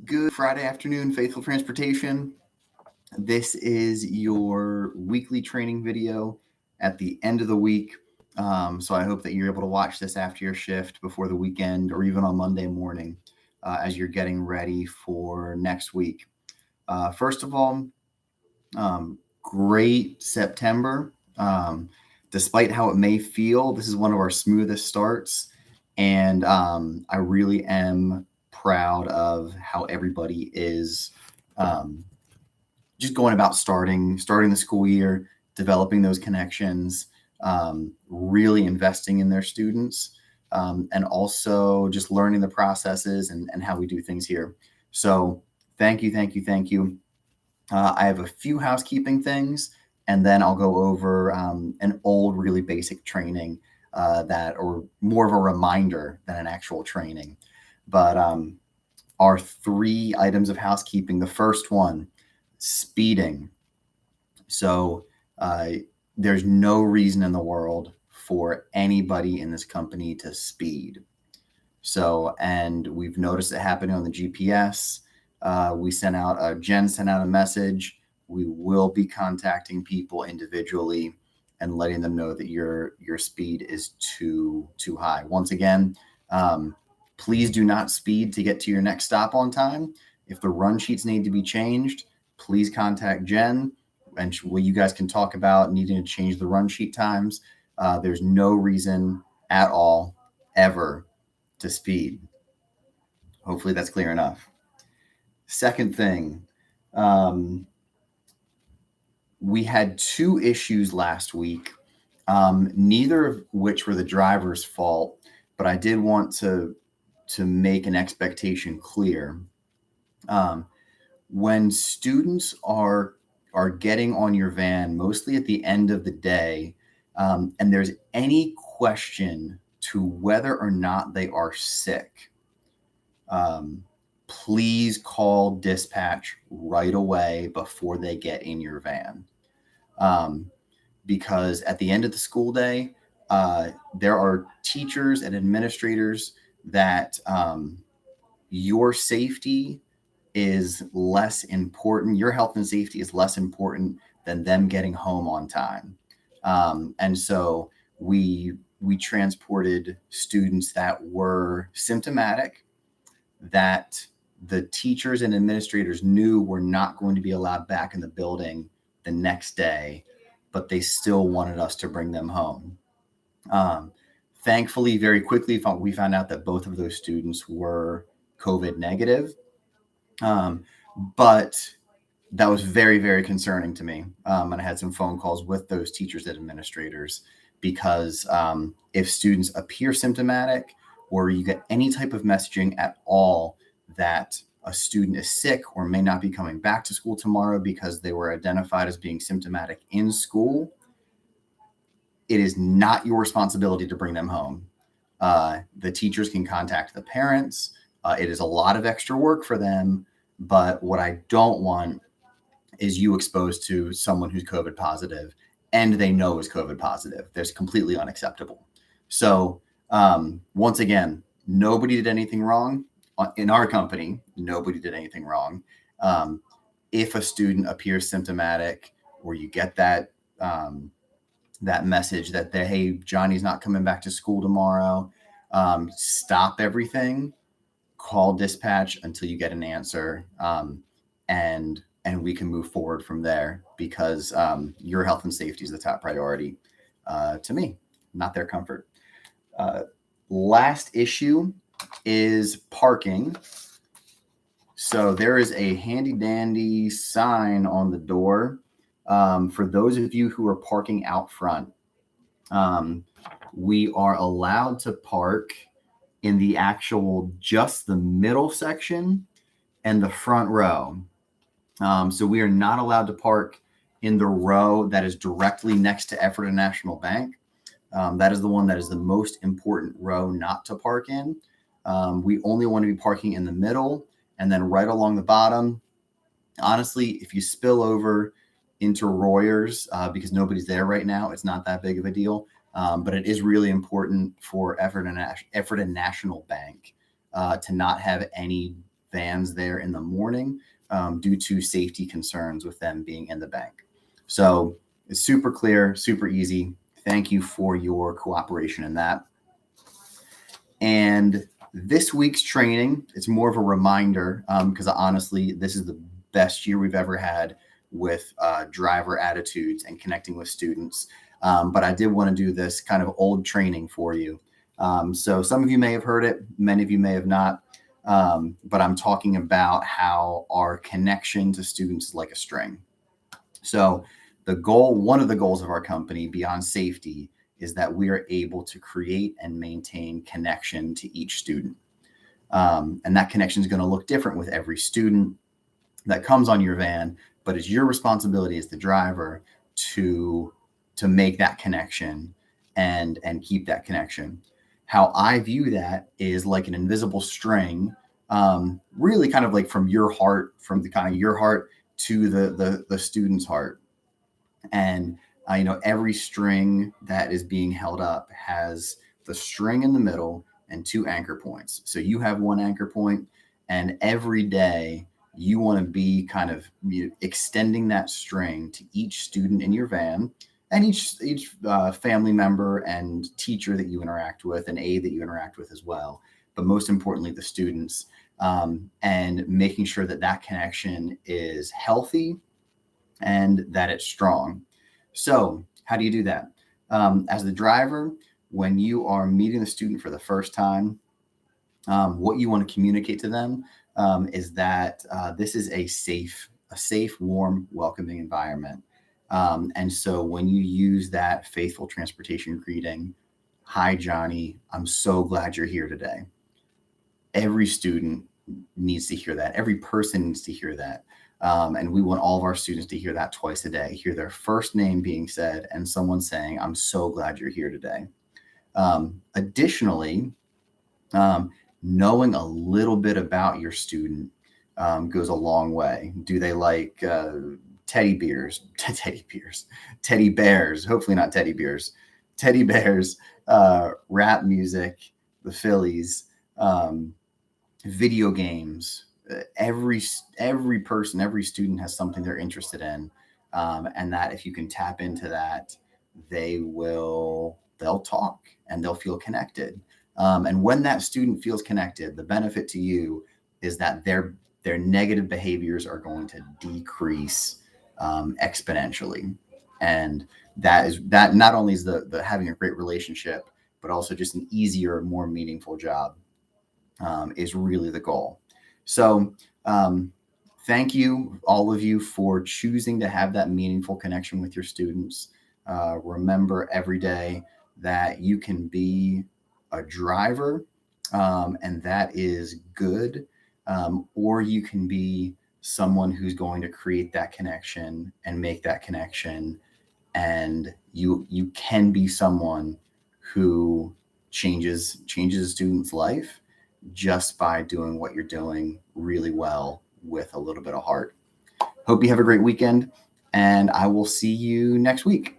Good Friday afternoon, Faithful Transportation. This is your weekly training video at the end of the week. So I hope that you're able to watch this after your shift, before the weekend, or even on Monday morning as you're getting ready for next week. First of all, great September. Despite how it may feel, this is one of our smoothest starts. And I really am proud of how everybody is um, just going about starting the school year, developing those connections, really investing in their students, and also just learning the processes and how we do things here. So thank you, thank you, thank you. I have a few housekeeping things, and then I'll go over an old, really basic training or more of a reminder than an actual training. But our three items of housekeeping. The first one, speeding. So uh, there's no reason in the world for anybody in this company to speed. So, and we've noticed it happening on the GPS. Jen sent out a message. We will be contacting people individually and letting them know that your speed is too high. Once again, um, please do not speed to get to your next stop on time. If the run sheets need to be changed, please contact Jen, and you guys can talk about needing to change the run sheet times. There's no reason at all ever to speed. Hopefully that's clear enough. Second thing, um, we had two issues last week, neither of which were the driver's fault, but I did want to make an expectation clear. Um, when students are getting on your van, mostly at the end of the day, and there's any question to whether or not they are sick, um, please call dispatch right away before they get in your van. Um, because at the end of the school day, there are teachers and administrators that your safety is less important. Your health and safety is less important than them getting home on time. And so we transported students that were symptomatic, that the teachers and administrators knew were not going to be allowed back in the building the next day, but they still wanted us to bring them home. Um, Thankfully, very quickly, we found out that both of those students were COVID negative. Um, but that was very, very concerning to me. And I had some phone calls with those teachers and administrators because if students appear symptomatic, or you get any type of messaging at all that a student is sick or may not be coming back to school tomorrow because they were identified as being symptomatic in school, it is not your responsibility to bring them home. The teachers can contact the parents. It is a lot of extra work for them. But what I don't want is you exposed to someone who's COVID positive and they know is COVID positive. That's completely unacceptable. So, once again, nobody did anything wrong in our company. Nobody did anything wrong. Um, if a student appears symptomatic, or you get that message that hey, Johnny's not coming back to school tomorrow, stop everything, call dispatch until you get an answer, and we can move forward from there, because your health and safety is the top priority to me, not their comfort. Uh, Last issue is parking. So there is a handy dandy sign on the door for those of you who are parking out front. Um, we are allowed to park in the actual just the middle section and the front row. So we are not allowed to park in the row that is directly next to Ephrata National Bank. That is the one that is the most important row not to park in. We only want to be parking in the middle and then right along the bottom. Honestly, if you spill over into Royers, because nobody's there right now, it's not that big of a deal. But it is really important for Ephrata National Bank to not have any vans there in the morning due to safety concerns with them being in the bank. So it's super clear, super easy. Thank you for your cooperation in that. And this week's training, it's more of a reminder because honestly, this is the best year we've ever had with driver attitudes and connecting with students. But I did want to do this kind of old training for you. So some of you may have heard it, many of you may have not. But I'm talking about how our connection to students is like a string. So one of the goals of our company beyond safety is that we are able to create and maintain connection to each student. And that connection is going to look different with every student that comes on your van, but it's your responsibility as the driver to make that connection and keep that connection. How I view that is like an invisible string, really kind of like from your heart, from the kind of your heart to the student's heart. And every string that is being held up has the string in the middle and two anchor points. So you have one anchor point, and every day you want to be kind of extending that string to each student in your van and each family member and teacher that you interact with and aide that you interact with as well. But most importantly, the students, and making sure that that connection is healthy and that it's strong. So how do you do that? As the driver, when you are meeting the student for the first time, what you want to communicate to them is that this is a safe, warm, welcoming environment. And so when you use that faithful transportation greeting, "Hi, Johnny, I'm so glad you're here today." Every student needs to hear that. Every person needs to hear that. And we want all of our students to hear that twice a day, hear their first name being said and someone saying, "I'm so glad you're here today." Additionally, knowing a little bit about your student goes a long way. Do they like teddy bears, hopefully not teddy bears, teddy bears, rap music, the Phillies, video games? Every person, every student has something they're interested in. And that if you can tap into that, they'll talk and they'll feel connected. And when that student feels connected, the benefit to you is that their negative behaviors are going to decrease exponentially. And that not only is the having a great relationship, but also just an easier, more meaningful job is really the goal. So thank you, all of you, for choosing to have that meaningful connection with your students. Remember every day that you can be a driver, and that is good, or you can be someone who's going to create that connection and make that connection, and you can be someone who changes a student's life just by doing what you're doing really well with a little bit of heart. Hope you have a great weekend, and I will see you next week.